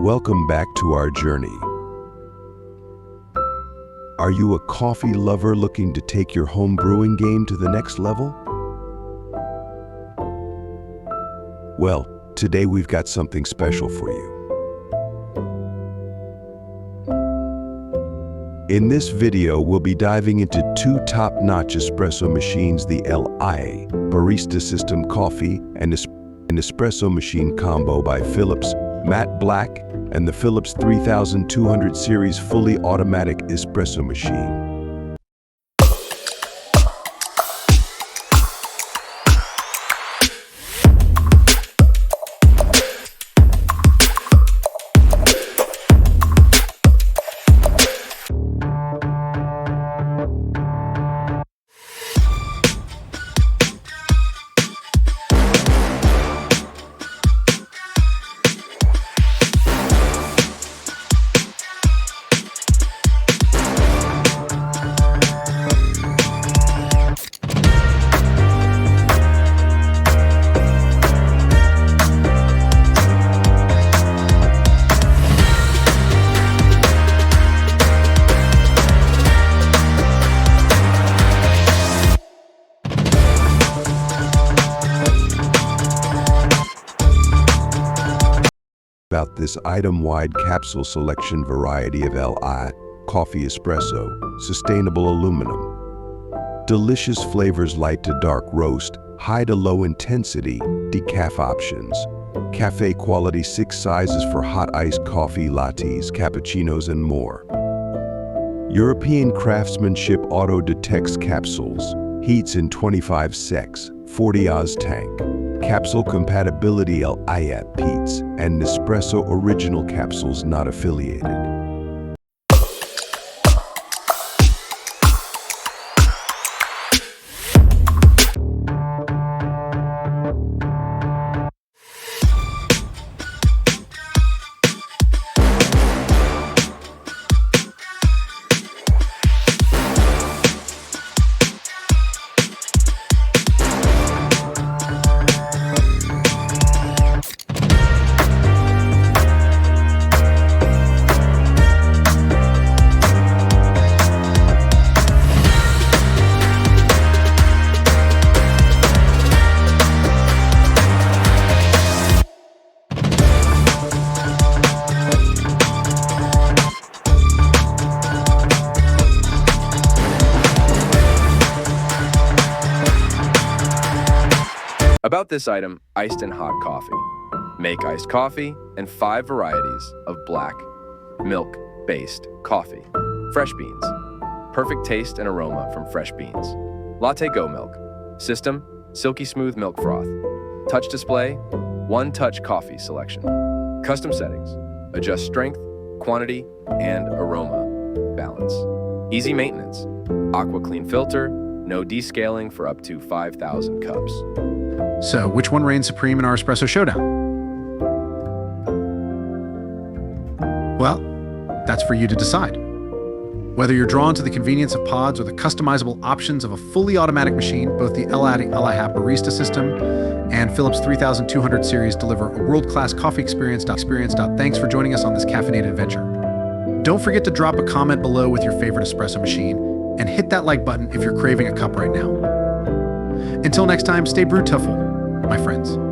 Welcome back to our journey. Are you a coffee lover looking to take your home brewing game to the next level? Well, today we've got something special for you. In this video, we'll be diving into two top-notch espresso machines, the LI Barista System Coffee and Espresso Machine Combo by Philips Matte Black, and the Philips 3200 series fully automatic espresso machine. About this item-wide capsule selection variety of LI Coffee Espresso, sustainable aluminum. Delicious flavors, light to dark roast, high to low intensity, decaf options. Cafe quality 6 sizes for hot iced coffee, lattes, cappuccinos, and more. European craftsmanship auto detects capsules, heats in 25 secs, 40 Oz tank. Capsule compatibility LIAT Peats and Nespresso original capsules not affiliated. About this item, iced and hot coffee. Make iced coffee and 5 varieties of black, milk-based coffee. Fresh beans. Perfect taste and aroma from fresh beans. LatteGo milk. System, silky smooth milk froth. Touch display, one-touch coffee selection. Custom settings. Adjust strength, quantity, and aroma balance. Easy maintenance. Aqua clean filter, no descaling for up to 5,000 cups. So, which one reigns supreme in our espresso showdown? Well, that's for you to decide. Whether you're drawn to the convenience of pods or the customizable options of a fully automatic machine, both the LI Barista System and Philips 3200 series deliver a world-class coffee experience. Thanks for joining us on this caffeinated adventure. Don't forget to drop a comment below with your favorite espresso machine, and hit that like button if you're craving a cup right now. Until next time, stay brew-tuffle, my friends.